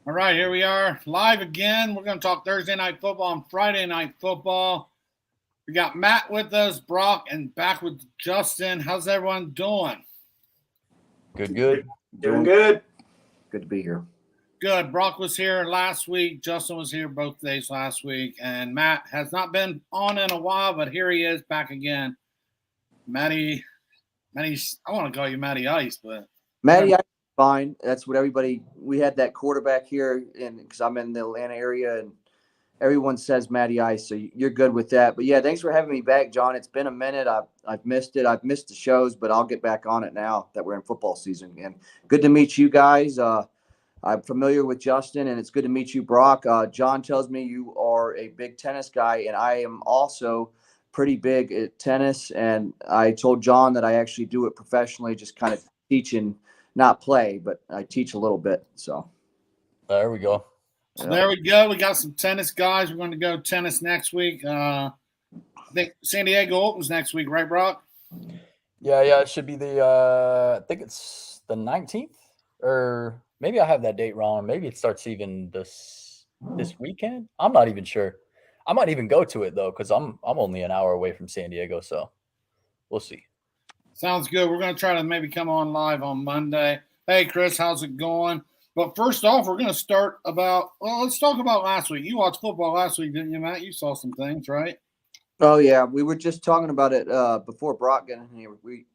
All right, here we are live again. We're going to talk Thursday night football and Friday night football. We got Matt with us, Brock, and back with Justin. How's everyone doing? Good. Doing good. Good to be here. Good. Brock was here last week. Justin was here both days last week. And Matt has not been on in a while, but here he is back again. Matty, I want to call you Matty Ice, but Matty, I'm fine. That's what everybody. We had that quarterback here, and because I'm in the Atlanta area, and everyone says Matty Ice, so you're good with that. But yeah, thanks for having me back, John. It's been a minute. I've missed it. I've missed the shows, but I'll get back on it now that we're in football season. And good to meet you guys. I'm familiar with Justin, and it's good to meet you, Brock. John tells me you are a big tennis guy, and I am also pretty big at tennis. And I told John that I actually do it professionally, just kind of teaching, not play, but I teach a little bit. So there we go. There we go. We got some tennis guys. We're going to go tennis next week. I think San Diego opens next week, right, Brock? Yeah. It should be I think it's the 19th, or maybe I have that date wrong. Maybe it starts even this weekend. I'm not even sure. I might even go to it though, because I'm only an hour away from San Diego, so we'll see. Sounds good. We're going to try to maybe come on live on Monday. Hey, Chris, how's it going? But first off, we're going to start let's talk about last week. You watched football last week, didn't you, Matt? You saw some things, right? Oh, yeah. We were just talking about it before Brock got in here. We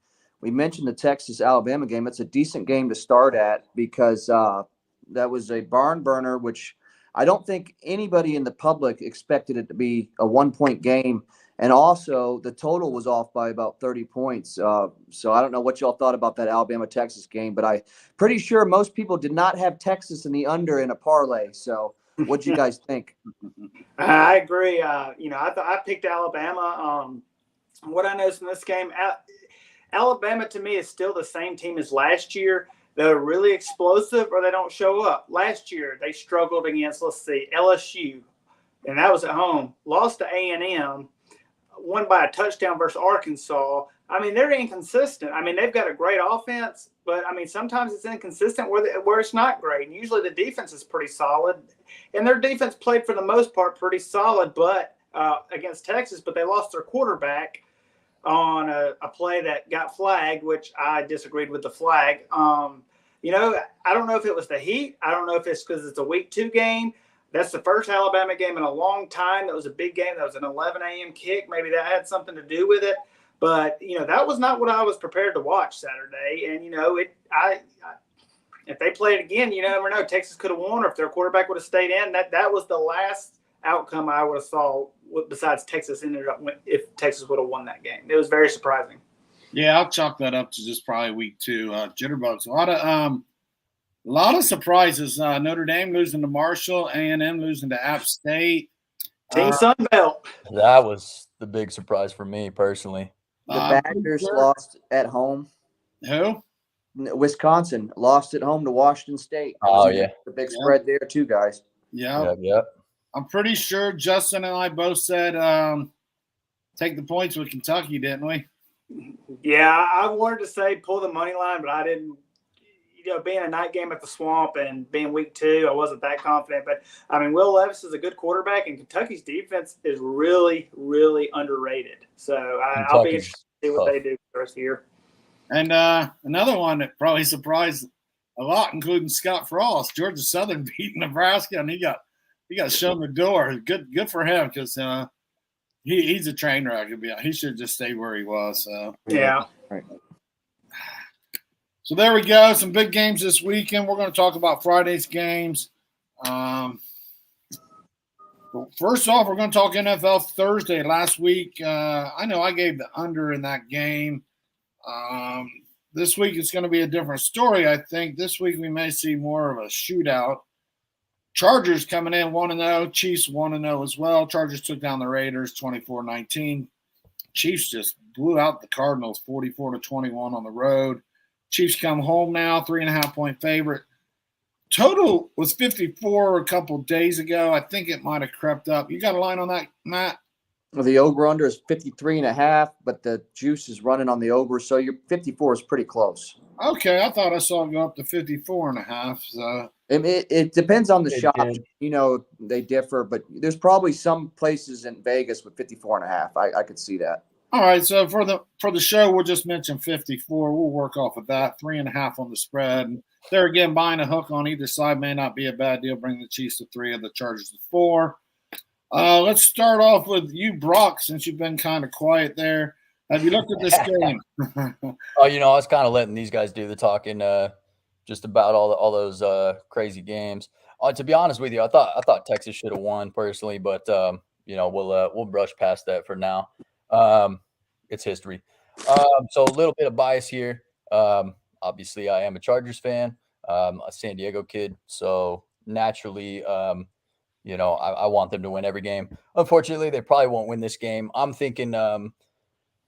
mentioned the Texas-Alabama game. It's a decent game to start at because that was a barn burner, which I don't think anybody in the public expected it to be a one-point game. And also, the total was off by about 30 points. So I don't know what y'all thought about that Alabama-Texas game, but I'm pretty sure most people did not have Texas in the under in a parlay. So what do you guys think? I agree. I picked Alabama. What I noticed in this game, Alabama to me is still the same team as last year. They're really explosive or they don't show up. Last year, they struggled against, LSU, and that was at home. Lost to A&M. Won by a touchdown versus Arkansas. I mean, they're inconsistent. I mean, they've got a great offense, but, I mean, sometimes it's inconsistent where it's not great. And usually the defense is pretty solid. And their defense played, for the most part, pretty solid but against Texas, but they lost their quarterback on a play that got flagged, which I disagreed with the flag. I don't know if it was the heat. I don't know if it's because it's a week 2 game. That's the first Alabama game in a long time. That was a big game. That was an 11 a.m. kick. Maybe that had something to do with it. But, that was not what I was prepared to watch Saturday. And, if they play it again, you never know. Texas could have won, or if their quarterback would have stayed in. That was the last outcome I would have saw besides Texas ended up if Texas would have won that game. It was very surprising. Yeah, I'll chalk that up to just probably week 2 jitterbugs. A lot of surprises. Notre Dame losing to Marshall, A&M losing to App State. Team Sun Belt. That was the big surprise for me personally. The Badgers lost at home. Who? Wisconsin lost at home to Washington State. Yeah. The big spread there too, guys. Yeah. I'm pretty sure Justin and I both said take the points with Kentucky, didn't we? Yeah, I wanted to say pull the money line, but I didn't. Being a night game at the Swamp and being week 2, I wasn't that confident. But, I mean, Will Levis is a good quarterback, and Kentucky's defense is really, really underrated. So I'll be interested to see what they do for the rest of the year. And another one that probably surprised a lot, including Scott Frost, Georgia Southern beat Nebraska, and he got shown the door. Good for him because he's a train wreck. He should just stay where he was. So yeah. Right. So there we go. Some big games this weekend. We're going to talk about Friday's games. First off, we're going to talk NFL Thursday. Last week, I know I gave the under in that game. This week it's going to be a different story, I think. This week we may see more of a shootout. Chargers coming in 1-0. Chiefs 1-0 as well. Chargers took down the Raiders 24-19. Chiefs just blew out the Cardinals 44-21 on the road. Chiefs come home now, 3.5-point favorite. Total was 54 a couple days ago. I think it might have crept up. You got a line on that, Matt? The over-under is 53.5, but the juice is running on the over, so your 54 is pretty close. Okay, I thought I saw it go up to 54.5. So It depends on the It shop. did. You know, they differ, but there's probably some places in Vegas with 54.5. I could see that. all right, so for the show, we'll just mention 54. We'll work off of that. 3.5 on the spread. And there again, buying a hook on either side may not be a bad deal. Bring the Chiefs to 3 and the Chargers to 4. Let's start off with you, Brock, since you've been kind of quiet there. Have you looked at this game? Oh, I was kind of letting these guys do the talking, just about all those crazy games. To be honest with you, I thought Texas should have won personally, but we'll brush past that for now. It's history. So a little bit of bias here. Obviously, I am a Chargers fan, a San Diego kid, so naturally, I want them to win every game. Unfortunately, they probably won't win this game. I'm thinking.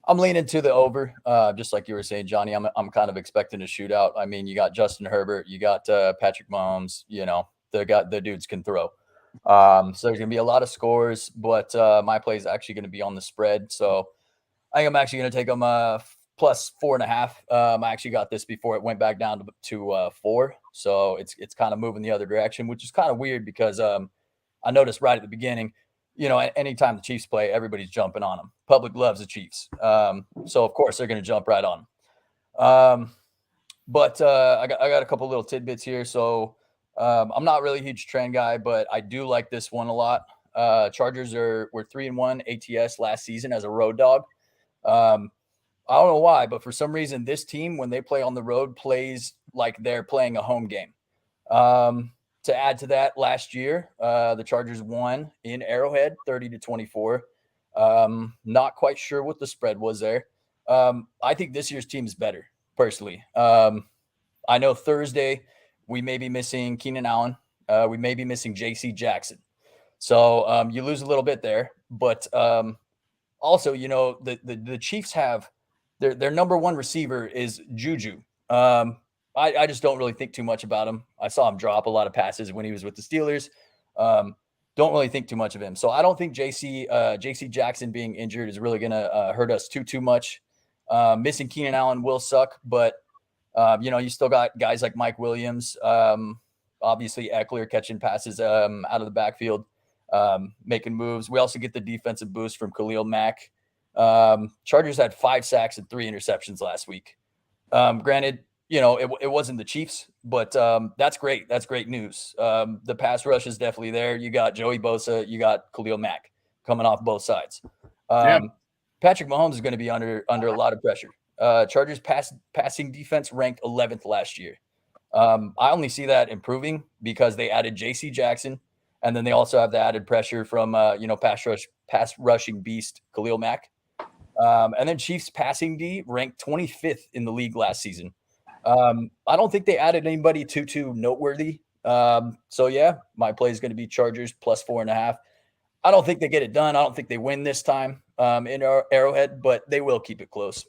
I'm leaning to the over, just like you were saying, Johnny. I'm kind of expecting a shootout. I mean, you got Justin Herbert, you got Patrick Mahomes. The dudes can throw. So there's gonna be a lot of scores, but my play is actually gonna be on the spread. So I think I'm actually gonna take them plus 4.5. I actually got this before it went back down to 4, so it's kind of moving the other direction, which is kind of weird because I noticed right at the beginning. Anytime the Chiefs play, everybody's jumping on them. Public loves the Chiefs. So, of course, they're going to jump right on them. But I got a couple little tidbits here. So, I'm not really a huge trend guy, but I do like this one a lot. Chargers were 3-1 ATS last season as a road dog. I don't know why, but for some reason, this team, when they play on the road, plays like they're playing a home game. To add to that, last year, the Chargers won in Arrowhead 30-24. Not quite sure what the spread was there. I think this year's team is better, personally. I know Thursday we may be missing Keenan Allen. We may be missing J.C. Jackson. So you lose a little bit there. But also, the Chiefs have their number one receiver is Juju. I just don't really think too much about him. I saw him drop a lot of passes when he was with the Steelers. Don't really think too much of him. So I don't think JC Jackson being injured is really going to hurt us too much. Missing Keenan Allen will suck, but you still got guys like Mike Williams, obviously Eckler catching passes out of the backfield, making moves. We also get the defensive boost from Khalil Mack. Chargers had 5 sacks and 3 interceptions last week. Granted, it wasn't the Chiefs, but that's great. That's great news. The pass rush is definitely there. You got Joey Bosa, you got Khalil Mack coming off both sides. Patrick Mahomes is going to be under a lot of pressure. Chargers passing defense ranked 11th last year. I only see that improving because they added J.C. Jackson, and then they also have the added pressure from pass rushing beast Khalil Mack. And then Chiefs passing D ranked 25th in the league last season. I don't think they added anybody too noteworthy. So yeah, my play is going to be Chargers plus 4.5. I don't think they get it done. I don't think they win this time in Arrowhead, but they will keep it close.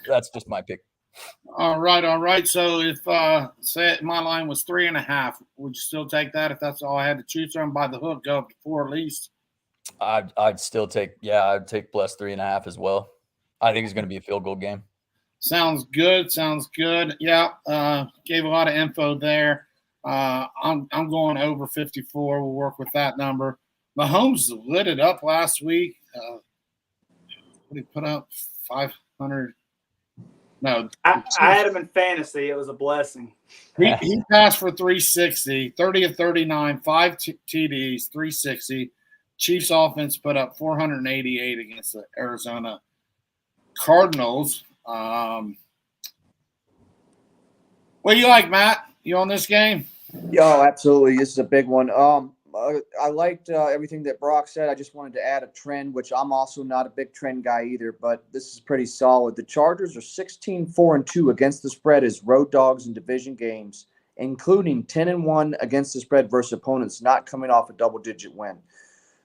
That's just my pick. All right. So if say my line was 3.5, would you still take that if that's all I had to choose from? By the hook, go up to 4 at least. I'd still take plus 3.5 as well. I think it's going to be a field goal game. Sounds good. Yeah, gave a lot of info there. I'm going over 54. We'll work with that number. Mahomes lit it up last week. What did he put up? 500. No, I had him in fantasy. It was a blessing. He passed for 360, 30 of 39, 5 TDs, 360. Chiefs offense put up 488 against the Arizona Cardinals. What do you like, Matt? You on this game? Yeah, absolutely. This is a big one. I liked everything that Brock said. I just wanted to add a trend, which I'm also not a big trend guy either, but this is pretty solid. The Chargers are 16-4-2 against the spread as road dogs in division games, including 10-1 against the spread versus opponents not coming off a double-digit win.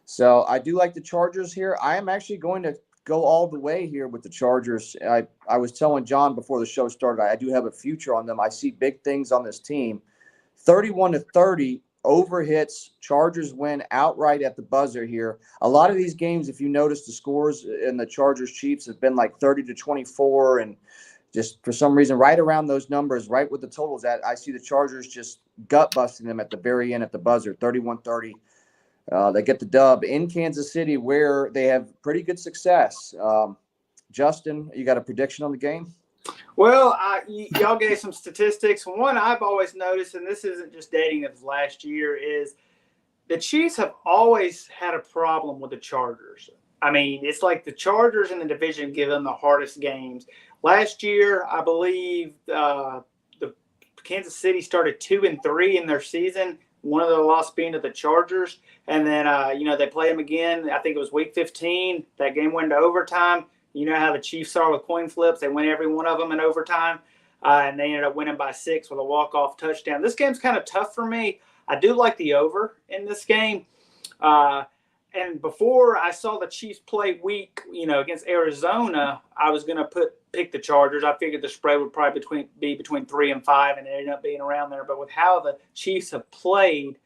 So I do like the Chargers here. I am actually going to go all the way here with the Chargers. I was telling John before the show started, I do have a future on them. I see big things on this team. 31-30 over hits. Chargers win outright at the buzzer here. A lot of these games, if you notice the scores in the Chargers Chiefs have been like 30-24, and just for some reason, right around those numbers, right with the totals at, I see the Chargers just gut busting them at the very end at the buzzer, 31-30. They get the dub in Kansas City, where they have pretty good success. Justin, you got a prediction on the game? Well, y'all gave some statistics. One I've always noticed, and this isn't just dating of last year, is the Chiefs have always had a problem with the Chargers. I mean, it's like the Chargers in the division give them the hardest games. Last year, I believe the Kansas City started 2-3 in their season. One of the losses being to the Chargers, and then they play them again. I think it was week 15. That game went to overtime. You know how the Chiefs are with coin flips. They win every one of them in overtime, and they ended up winning by 6 with a walk-off touchdown. This game's kind of tough for me. I do like the over in this game. And before I saw the Chiefs play week, against Arizona, I was going to pick the Chargers. I figured the spread would probably be between 3 and 5, and it ended up being around there. But with how the Chiefs have played,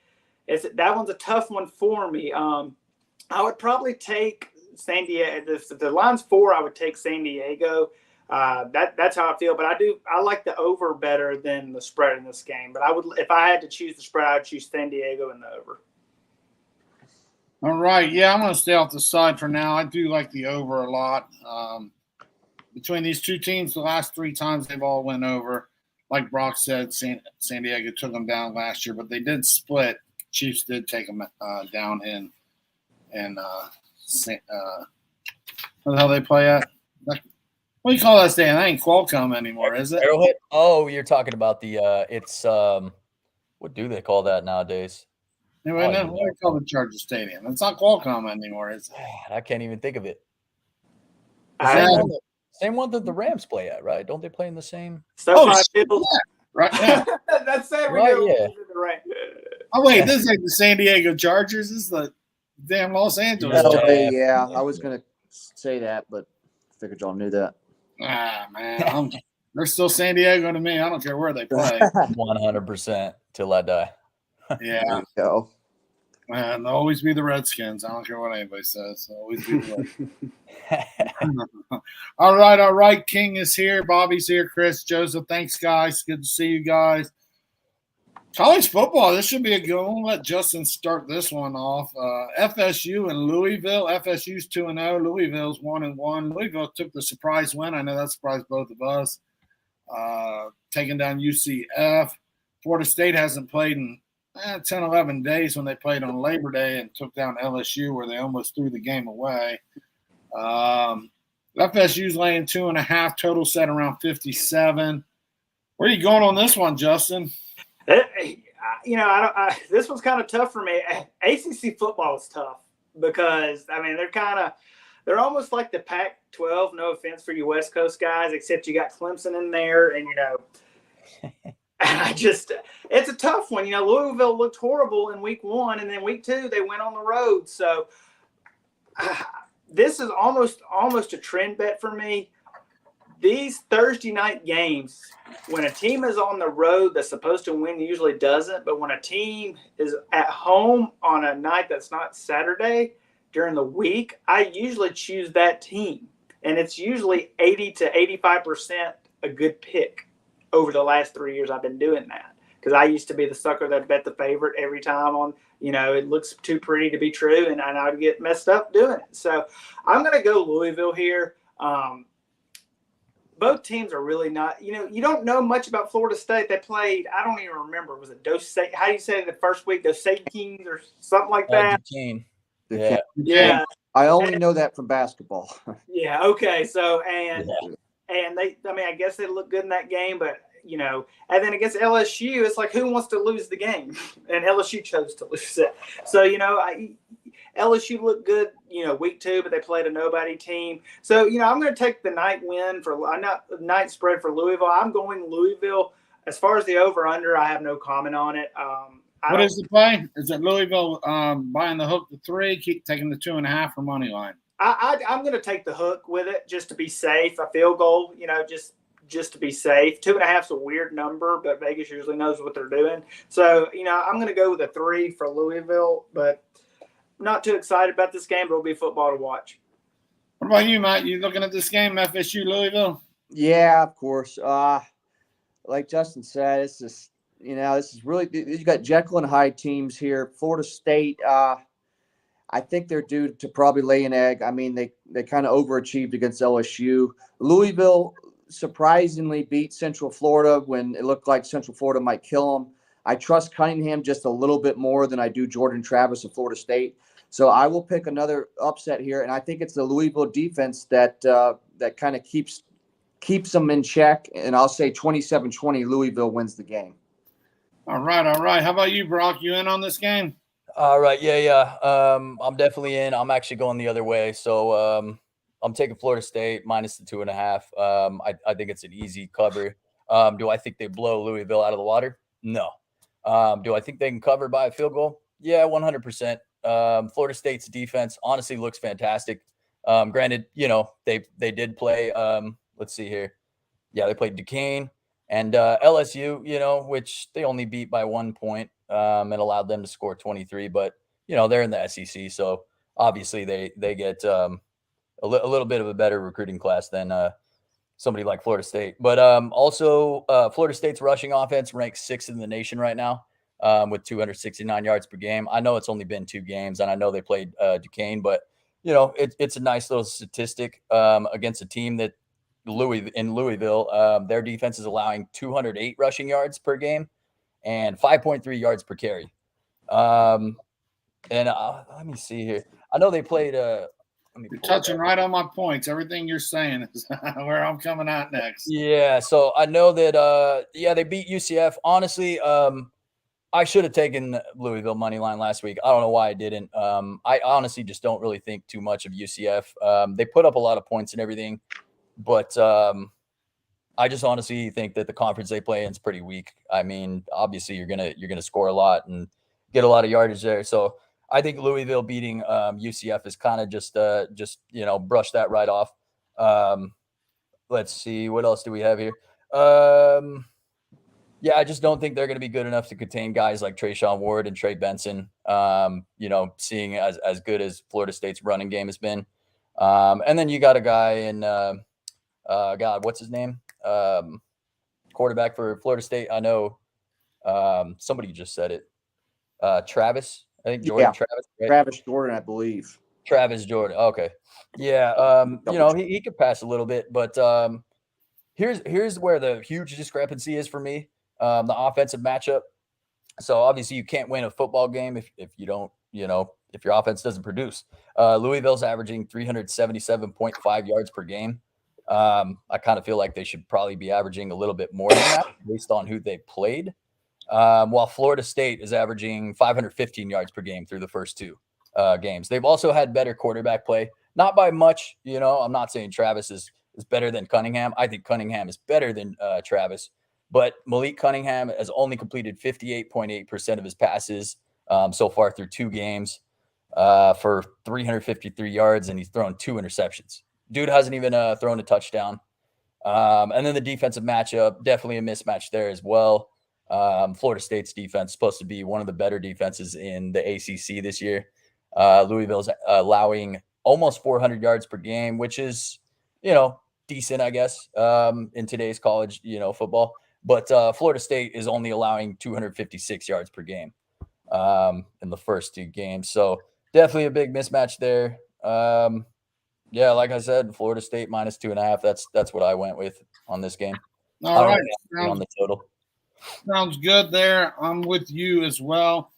that one's a tough one for me. I would probably take San Diego. If the line's 4, I would take San Diego. That's how I feel. But I like the over better than the spread in this game. But if I had to choose the spread, I would choose San Diego in the over. All right. Yeah, I'm going to stay off the side for now. I do like the over a lot. Between these two teams, the last 3 times they've all went over. Like Brock said, San Diego took them down last year, but they did split. Chiefs did take them down in what the hell they play at? What do you call that stadium? That ain't Qualcomm anymore, is it? Arrowhead? Oh, you're talking about the it's what do they call that nowadays? Anyway, what do they call the Charger Stadium? It's not Qualcomm anymore, is it? I can't even think of it. Same one that the Rams play at, right? Don't they play in the same? Right. Yeah. That's it. Right, yeah. Right. Oh wait, this ain't the San Diego Chargers. This is the damn Los Angeles. Yeah, I was gonna say that, but I figured y'all knew that. Ah man, they're still San Diego to me. I don't care where they play. 100% till I die. Yeah. There you go. Man, they'll always be the Redskins. I don't care what anybody says. They'll always be the Redskins. All right. King is here. Bobby's here. Chris, Joseph. Thanks, guys. Good to see you guys. College football. This should be a good one. Let Justin start this one off. FSU and Louisville. FSU's 2-0. Louisville's 1-1. Louisville took the surprise win. I know that surprised both of us. Taking down UCF. Florida State hasn't played in 10, 11 days when they played on Labor Day and took down LSU, where they almost threw the game away. FSU's laying 2.5, total set around 57. Where are you going on this one, Justin? This one's kind of tough for me. ACC football is tough because, they're almost like the Pac-12, no offense for you West Coast guys, except you got Clemson in there and, it's a tough one. Louisville looked horrible in week 1, and then week 2 they went on the road. So this is almost a trend bet for me. These Thursday night games, when a team is on the road that's supposed to win, usually doesn't. But when a team is at home on a night that's not Saturday during the week, I usually choose that team. And it's usually 80 to 85% a good pick. Over the last 3 years, I've been doing that because I used to be the sucker that bet the favorite every time on, it looks too pretty to be true, and I would get messed up doing it. So I'm going to go Louisville here. Both teams are really not, you don't know much about Florida State. They played, I don't even remember, was it Dosate? How do you say the first week? Dosate Kings or something like that? Duquesne. Yeah. I only know that from basketball. Yeah. Okay. So, and they, I guess they look good in that game, but, and then against LSU, it's like, who wants to lose the game? And LSU chose to lose it. So, LSU looked good, week 2, but they played a nobody team. So, I'm going to take the night night spread for Louisville. I'm going Louisville. As far as the over-under, I have no comment on it. What is the play? Is it Louisville buying the hook to 3, keep taking the 2.5 for money line? I'm going to take the hook with it just to be safe. A field goal, just just to be safe. 2.5 is a weird number, but Vegas usually knows what they're doing. So, I'm going to go with a 3 for Louisville, but not too excited about this game, but it'll be football to watch. What about you, Matt? You looking at this game, FSU Louisville? Yeah, of course. Like Justin said, this is really, you got Jekyll and Hyde teams here. Florida State, I think they're due to probably lay an egg. I mean, they kind of overachieved against LSU. Louisville surprisingly beat Central Florida when it looked like Central Florida might kill them. I trust Cunningham just a little bit more than I do Jordan Travis of Florida State. So I will pick another upset here, and I think it's the Louisville defense that kind of keeps them in check, and I'll say 27-20 Louisville wins the game. All right. How about you, Brock? You in on this game? All right. Yeah. I'm definitely in. I'm actually going the other way. So I'm taking Florida State minus the 2.5. I think it's an easy cover. Do I think they blow Louisville out of the water? No. Do I think they can cover by a field goal? Yeah, 100%. Florida State's defense honestly looks fantastic. Granted, they did play. Let's see here. Yeah, they played Duquesne and LSU, which they only beat by 1 point and allowed them to score 23. But, they're in the SEC. So obviously they get a little bit of a better recruiting class than somebody like Florida State. But also Florida State's rushing offense ranks 6th in the nation right now with 269 yards per game. I know it's only been 2 games, and I know they played Duquesne, but, it's a nice little statistic against a team that Louisville, their defense is allowing 208 rushing yards per game and 5.3 yards per carry. And let me see here. I know they played You're touching right on my points. Everything you're saying is where I'm coming at next. Yeah, so I know that they beat UCF. Honestly, I should have taken Louisville money line last week. I don't know why I didn't. I honestly just don't really think too much of UCF. They put up a lot of points and everything, but I just honestly think that the conference they play in is pretty weak. I mean, obviously you're gonna score a lot and get a lot of yardage there. So I think Louisville beating UCF is kind of just brush that right off. Let's see, what else do we have here? Yeah, I just don't think they're going to be good enough to contain guys like Trayshawn Ward and Trey Benson. Seeing as good as Florida State's running game has been, and then you got a guy in God, what's his name? Quarterback for Florida State. I know somebody just said it. Travis, I think Jordan. Yeah. Travis, right? Travis Jordan, I believe. Travis Jordan. Okay. Yeah. He could pass a little bit, but here's where the huge discrepancy is for me. The offensive matchup. So obviously you can't win a football game if you don't, if your offense doesn't produce. Louisville's averaging 377.5 yards per game. I kind of feel like they should probably be averaging a little bit more than that based on who they played. While Florida State is averaging 515 yards per game through the first 2 games. They've also had better quarterback play, not by much. I'm not saying Travis is better than Cunningham. I think Cunningham is better than Travis, but Malik Cunningham has only completed 58.8% of his passes so far through 2 games for 353 yards, and he's thrown 2 interceptions. Dude hasn't even thrown a touchdown. And then the defensive matchup, definitely a mismatch there as well. Florida State's defense is supposed to be one of the better defenses in the ACC this year. Louisville's allowing almost 400 yards per game, which is, decent, I guess, in today's college, football. But Florida State is only allowing 256 yards per game in the first 2 games. So definitely a big mismatch there. Yeah, like I said, Florida State minus 2.5. That's what I went with on this game. All right. On the total. Sounds good there. I'm with you as well.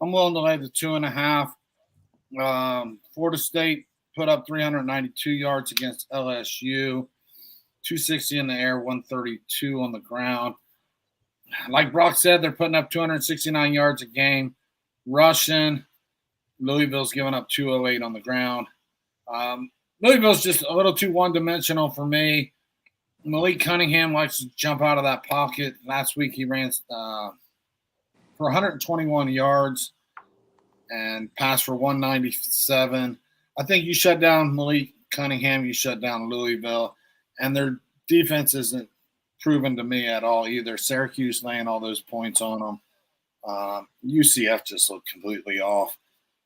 I'm willing to lay the 2.5. Florida State put up 392 yards against LSU, 260 in the air, 132 on the ground. Like Brock said, they're putting up 269 yards a game. Rushing, Louisville's giving up 208 on the ground. Louisville's just a little too one-dimensional for me. Malik Cunningham likes to jump out of that pocket. Last week he ran for 121 yards and passed for 197. I think you shut down Malik Cunningham, you shut down Louisville, and their defense isn't proven to me at all either. Syracuse laying all those points on them. UCF just looked completely off.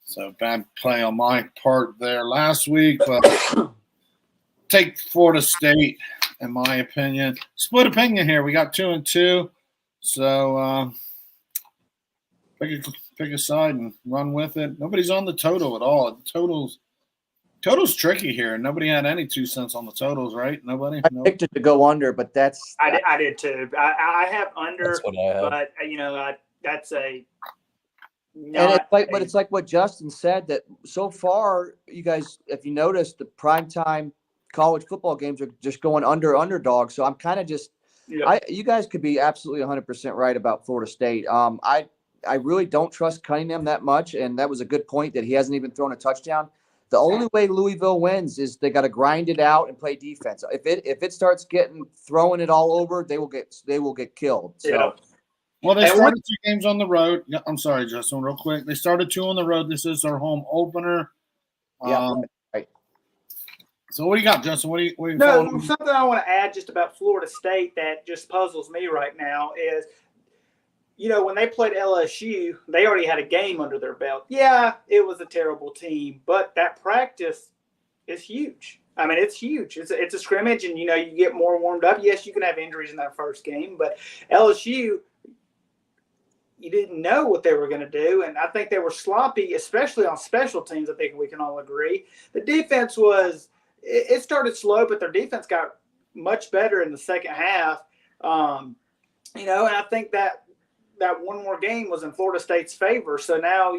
So bad play on my part there last week, but take Florida State, in my opinion. Split opinion here. We got 2-2. So pick a side and run with it. Nobody's on the total at all. The total's tricky here. Nobody had any 2 cents on the totals, right? Nobody? I picked it to go under, but that's I did too. I have under, That's what I have. but that's a and not. it's like what Justin said, that so far, you guys, if you notice, the primetime college football games are just going underdogs. So I'm kind of just you guys could be absolutely 100% right about Florida State. I really don't trust Cunningham that much, and that was a good point that he hasn't even thrown a touchdown. The only way Louisville wins is they got to grind it out and play defense. If it starts throwing it all over, they will get killed. So. Yeah. Well, they started 2 games on the road. I'm sorry, Justin, real quick. They started 2 on the road. This is their home opener. Yeah, right. So what do you got, Justin? What do you No, something I want to add just about Florida State that just puzzles me right now is, when they played LSU, they already had a game under their belt. Yeah, it was a terrible team, but that practice is huge. I mean, it's huge. It's a scrimmage, and, you get more warmed up. Yes, you can have injuries in that first game, but LSU, you didn't know what they were going to do, and I think they were sloppy, especially on special teams. I think we can all agree. The defense it started slow, but their defense got much better in the second half. And I think that one more game was in Florida State's favor. So now,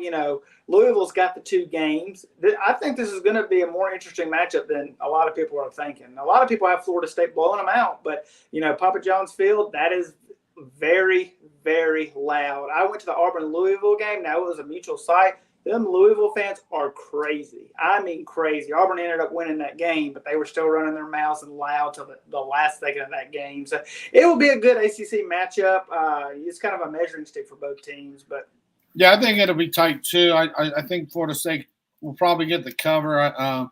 Louisville's got the 2 games. I think this is going to be a more interesting matchup than a lot of people are thinking. A lot of people have Florida State blowing them out, but, Papa John's Field, that is very, very loud. I went to the Auburn-Louisville game. Now, it was a mutual site. Them Louisville fans are crazy. I mean crazy. Auburn ended up winning that game, but they were still running their mouths and loud till the last second of that game. So it will be a good ACC matchup. It's kind of a measuring stick for both teams. But yeah, I think it'll be tight too. I think Florida State will probably get the cover.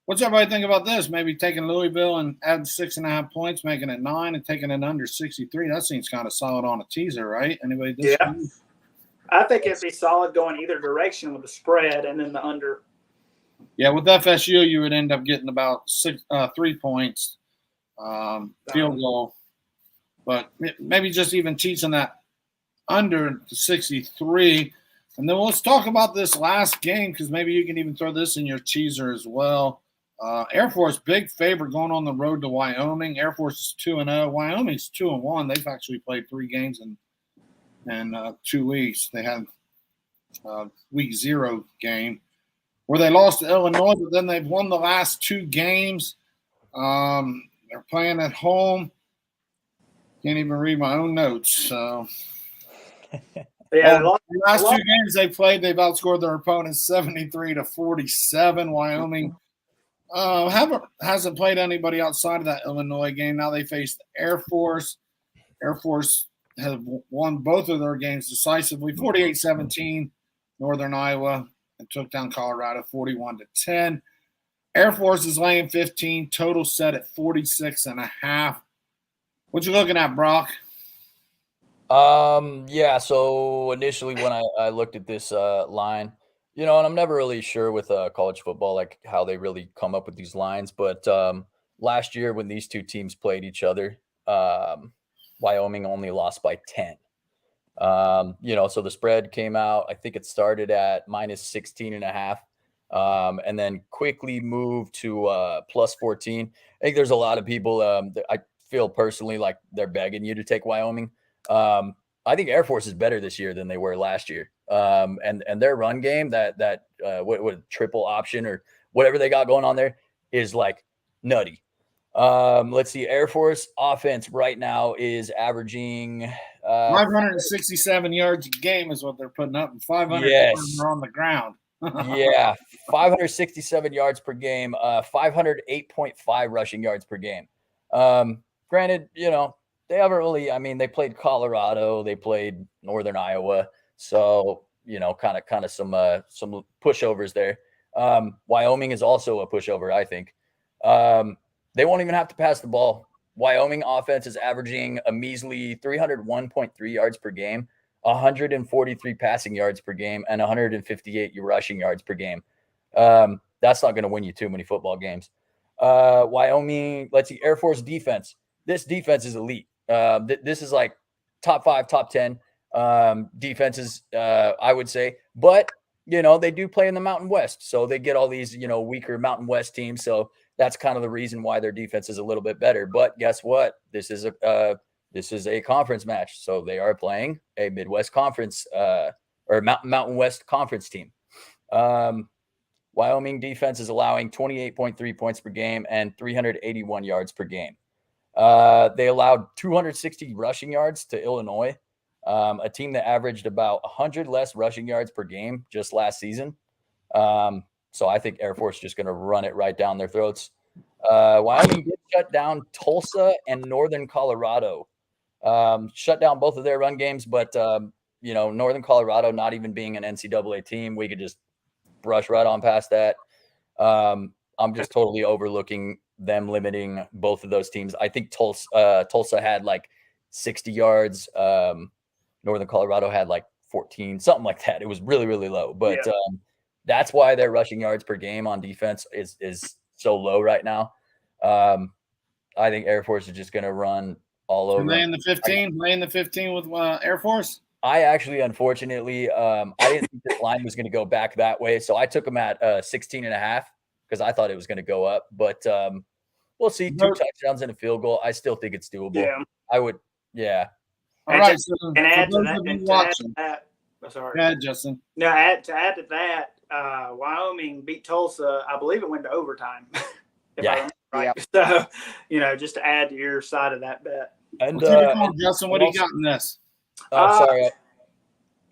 What's everybody think about this? Maybe taking Louisville and adding 6.5 points, making it 9, and taking it under 63. That seems kind of solid on a teaser, right? Anybody disagree? Yeah. I think it'd be solid going either direction with the spread and then the under. Yeah, with FSU, you would end up getting about 3 points, field goal. But maybe just even teaching that under 63. And then let's talk about this last game, because maybe you can even throw this in your teaser as well. Air Force, big favorite going on the road to Wyoming. Air Force is 2-0. Wyoming's 2-1. They've actually played 3 games in 2 weeks. They had week 0 game where they lost to Illinois, but then they've won the last 2 games. They're playing at home. Can't even read my own notes. So yeah, the last 2 games they played, they've outscored their opponents 73-47. Wyoming hasn't played anybody outside of that Illinois game. Now they face the Air Force. Air Force have won both of their games decisively, 48-17, Northern Iowa, and took down Colorado 41-10. Air Force is laying 15, total set at 46.5. What you looking at, Brock? Yeah, so initially when I looked at this line, and I'm never really sure with college football, like how they really come up with these lines, but last year when these 2 teams played each other, Wyoming only lost by 10. So the spread came out. I think it started at minus 16.5, and then quickly moved to plus 14. I think there's a lot of people that I feel personally like they're begging you to take Wyoming. I think Air Force is better this year than they were last year. And their run game, that what triple option or whatever they got going on there is like nutty. Let's see. Air Force offense right now is averaging 567 yards a game is what they're putting up, and 500 are on the ground. Yeah, 567 yards per game, 508.5 rushing yards per game. Granted, they haven't really. I mean, they played Colorado, they played Northern Iowa, so kind of some pushovers there. Wyoming is also a pushover, I think. They won't even have to pass the ball Wyoming offense is averaging a measly 301.3 yards per game, 143 passing yards per game, and 158 rushing yards per game. That's not going to win you too many football games. Wyoming, let's see, Air Force defense. This defense is elite. This is like top 5, top 10 defenses, I would say. But, they do play in the Mountain West. So they get all these, weaker Mountain West teams. So that's kind of the reason why their defense is a little bit better. But guess what? This is a conference match. So they are playing a Midwest Conference or Mountain West Conference team. Wyoming defense is allowing 28.3 points per game and 381 yards per game. They allowed 260 rushing yards to Illinois, a team that averaged about 100 less rushing yards per game just last season. So I think Air Force is just going to run it right down their throats. Wyoming did shut down Tulsa and Northern Colorado. Shut down both of their run games, but, Northern Colorado not even being an NCAA team, we could just brush right on past that. I'm just totally overlooking them limiting both of those teams. I think Tulsa had like 60 yards. Northern Colorado had like 14, something like that. It was really, really low. But that's why their rushing yards per game on defense is so low right now. I think Air Force is just going to run all over. Laying the 15 with Air Force? I actually, unfortunately, I didn't think this line was going to go back that way. So I took them at 16.5 because I thought it was going to go up. But we'll see. 2 touchdowns and a field goal. I still think it's doable. Yeah. I would. Yeah. All right. And add to that. Sorry. Go ahead, Justin. No, to add to that, Wyoming beat Tulsa. I believe it went to overtime. If I remember right. So, just to add to your side of that bet. And Justin, what do you got in this? Sorry.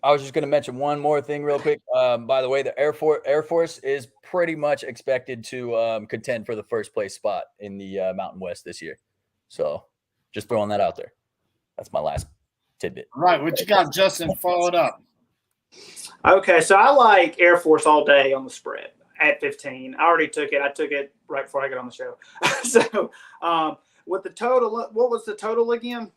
I was just going to mention one more thing real quick. By the way, the Air Force is pretty much expected to contend for the first place spot in the Mountain West this year. So just throwing that out there. That's my last tidbit. All right. What you got, Justin? Follow it up. Okay. So I like Air Force all day on the spread at 15. I already took it. I took it right before I got on the show. So with the total, what was the total again?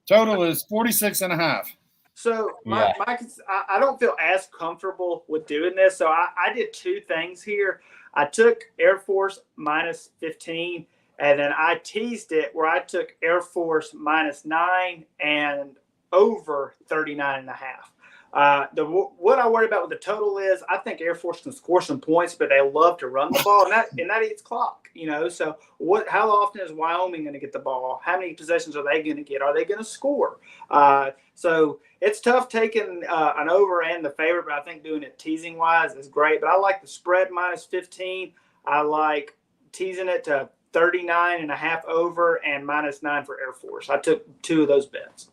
Total is 46.5. So I don't feel as comfortable with doing this. So I did 2 things here. I took Air Force minus 15, and then I teased it where I took Air Force minus 9 and over 39.5. What I worry about with the total is I think Air Force can score some points, but they love to run the ball, and that eats clock. So how often is Wyoming going to get the ball? How many possessions are they going to get? Are they going to score? So it's tough taking an over and the favorite, but I think doing it teasing wise is great. But I like the spread minus 15. I like teasing it to 39.5 over and minus 9 for Air Force. I took 2 of those bets.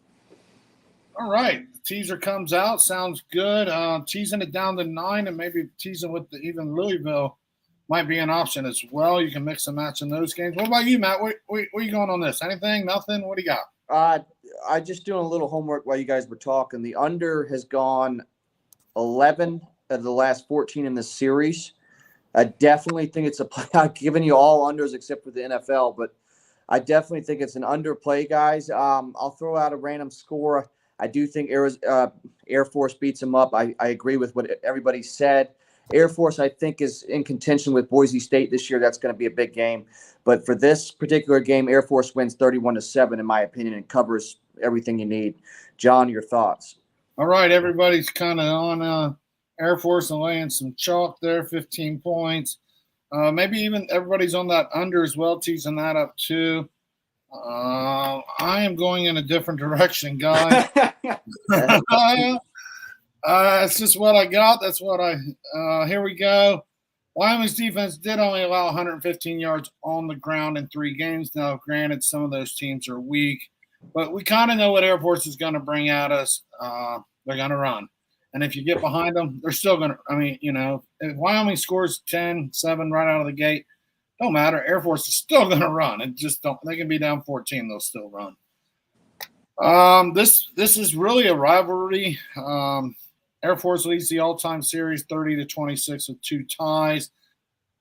All right. The teaser comes out. Sounds good. Teasing it down to 9 and maybe teasing with even Louisville might be an option as well. You can mix and match in those games. What about you, Matt? Where you going on this? Anything? Nothing? What do you got? I just doing a little homework while you guys were talking. The under has gone 11 of the last 14 in this series. I definitely think it's a play. I've given you all unders except for the NFL, but I definitely think it's an underplay, guys. I'll throw out a random score. I do think Air Force beats them up. I agree with what everybody said. Air Force, I think, is in contention with Boise State this year. That's going to be a big game. But for this particular game, Air Force wins 31-7, in my opinion, and covers everything you need. John, your thoughts? All right, everybody's kind of on Air Force and laying some chalk there, 15 points. Maybe even everybody's on that under as well, teasing that up too. I am going in a different direction, guys. That's just what I got. That's what here we go. Wyoming's defense did only allow 115 yards on the ground in 3 games. Now, granted, some of those teams are weak, but we kind of know what Air Force is going to bring at us. They're going to run. And if you get behind them, they're still going to – if Wyoming scores 10-7 right out of the gate, don't matter. Air Force is still going to run. It just don't – they can be down 14. They'll still run. This is really a rivalry. Air Force leads the all-time series 30-26 with 2 ties.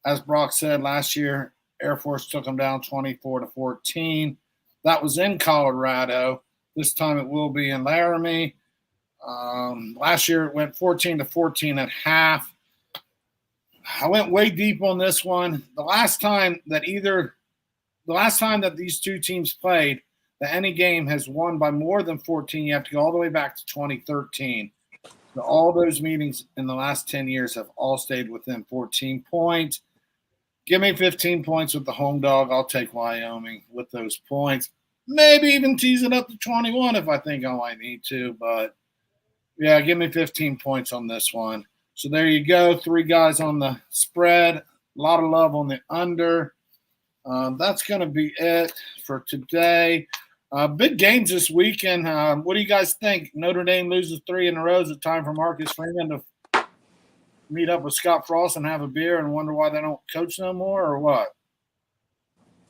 As Brock said last year, Air Force took them down 24-14. That was in Colorado. This time it will be in Laramie. Last year it went 14-14 at half. I went way deep on this one. The last time that these two teams played, that any game has won by more than 14, you have to go all the way back to 2013. So all those meetings in the last 10 years have all stayed within 14 points. Give me 15 points with the home dog. I'll take Wyoming with those points. Maybe even tease it up to 21 if I think I might need to. But, yeah, give me 15 points on this one. So there you go. 3 guys on the spread. A lot of love on the under. That's going to be it for today. Big games this weekend. What do you guys think? Notre Dame loses 3 in a row. Is it time for Marcus Freeman to meet up with Scott Frost and have a beer and wonder why they don't coach no more, or what?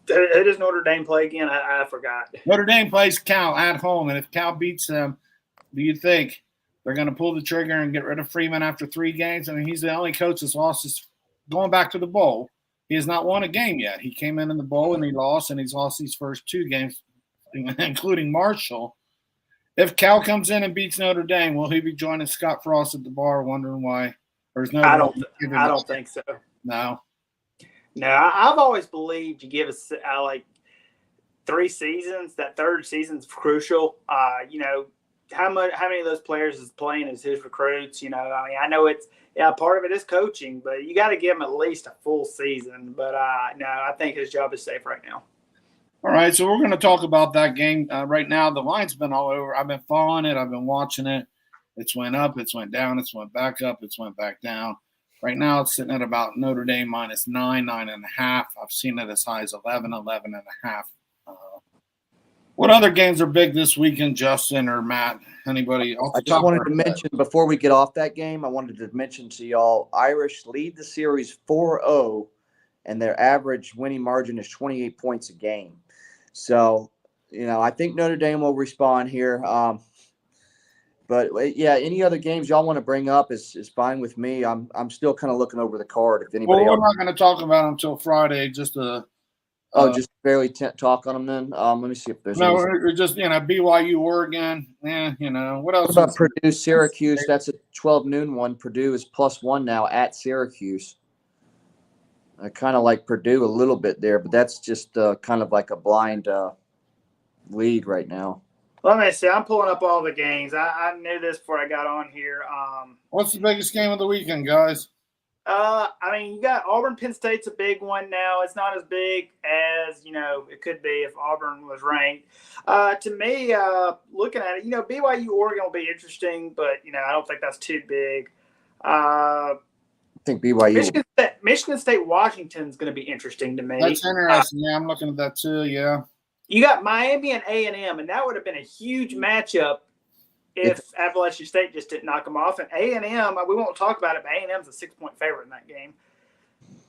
Who does Notre Dame play again? I forgot. Notre Dame plays Cal at home, and if Cal beats them, do you think they're going to pull the trigger and get rid of Freeman after 3 games? I mean, he's the only coach that's lost his – going back to the bowl. He has not won a game yet. He came in the bowl and he lost, and he's lost these first 2 games, including Marshall. If Cal comes in and beats Notre Dame, will he be joining Scott Frost at the bar wondering why? Or is I don't think so. No. No, I've always believed you give us like 3 seasons. That 3rd season's crucial. How many of those players is playing as his recruits? I mean, I know part of it is coaching, but you got to give him at least a full season. But no, I think his job is safe right now. All right, so we're going to talk about that game right now. The line's been all over. I've been following it. I've been watching it. It's went up. It's went down. It's went back up. It's went back down. Right now, it's sitting at about Notre Dame -9, 9.5. I've seen it as high as 11, 11.5. What other games are big this weekend, Justin or Matt? Anybody? I just wanted to mention, before we get off that game, I wanted to mention to y'all, Irish lead the series 4-0, and their average winning margin is 28 points a game. So, I think Notre Dame will respond here. But yeah, any other games y'all want to bring up is fine with me. I'm still kind of looking over the card. If anybody, we're not going to talk about them until Friday. Just just barely talk on them then. Let me see if there's we're just BYU, Oregon. What else? What about Purdue, Syracuse? That's a 12 noon one. Purdue is +1 now at Syracuse. I kind of like Purdue a little bit there, but that's just kind of like a blind lead right now. Let me see. I'm pulling up all the games. I knew this before I got on here. What's the biggest game of the weekend, guys? I mean, you got Auburn. Penn State's a big one now. It's not as big as it could be if Auburn was ranked. To me, looking at it, BYU Oregon will be interesting, but I don't think that's too big. I think BYU. Michigan State Washington's going to be interesting to me. That's interesting. Yeah, I'm looking at that too. Yeah. You got Miami and A&M, and that would have been a huge matchup if Appalachian State just didn't knock them off. And A&M, we won't talk about it, but A&M's a 6-point favorite in that game.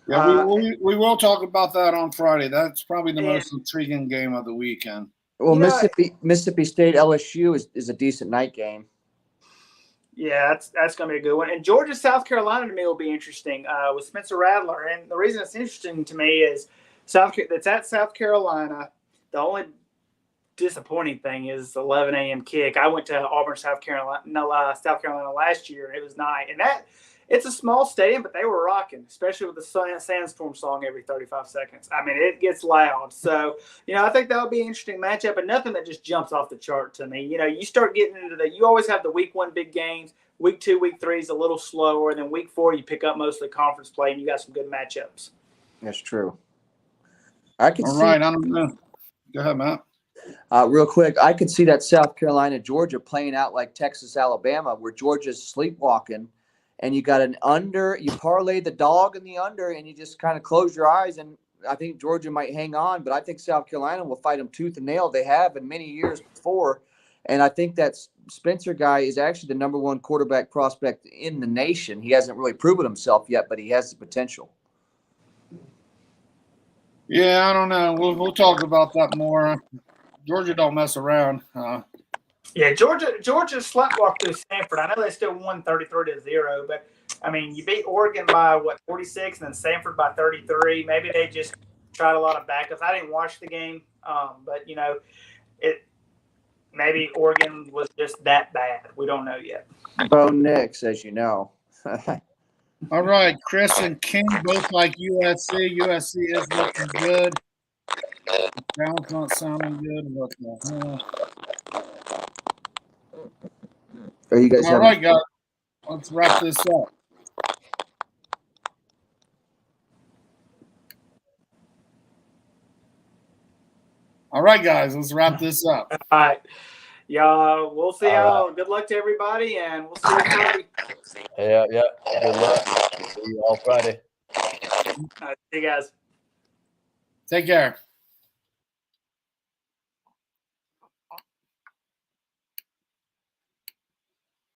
Yeah, we will talk about that on Friday. That's probably the most intriguing game of the weekend. Well, Mississippi State LSU is a decent night game. Yeah, that's going to be a good one. And Georgia, South Carolina to me will be interesting with Spencer Rattler. And the reason it's interesting to me is that's at South Carolina. The only disappointing thing is the 11 a.m. kick. I went to Auburn, South Carolina last year, and it was night. And it's a small stadium, but they were rocking, especially with the Sandstorm song every 35 seconds. I mean, it gets loud. So, I think that'll be an interesting matchup, but nothing that just jumps off the chart to me. You start getting into you always have the week 1 big games. Week 2, week 3 is a little slower. Then week 4, you pick up most of the conference play, and you got some good matchups. That's true. I can see. Right, I don't know. Go ahead, Matt. Real quick, I could see that South Carolina, Georgia playing out like Texas, Alabama, where Georgia's sleepwalking, and you got an under. You parlay the dog in the under, and you just kind of close your eyes. And I think Georgia might hang on, but I think South Carolina will fight them tooth and nail. They have in many years before, and I think that Spencer guy is actually the number 1 quarterback prospect in the nation. He hasn't really proven himself yet, but he has the potential. Yeah, I don't know. We'll talk about that more. Georgia don't mess around. Yeah, Georgia slapwalked through Stanford. I know they still won 33-0, but I mean, you beat Oregon by 46, and then Stanford by 33. Maybe they just tried a lot of backups. I didn't watch the game, but it maybe Oregon was just that bad. We don't know yet. Bo Nix, as you know. All right, Chris and King both like USC. USC is looking good. Sound's not sounding good. What the hell? Are you guys All right, guys. Let's wrap this up. All right, guys. Let's wrap this up. All right. Yeah, we'll see how. Good luck to everybody, and we'll see you Friday. Yeah. Good luck. See you all Friday. All right, see you guys. Take care.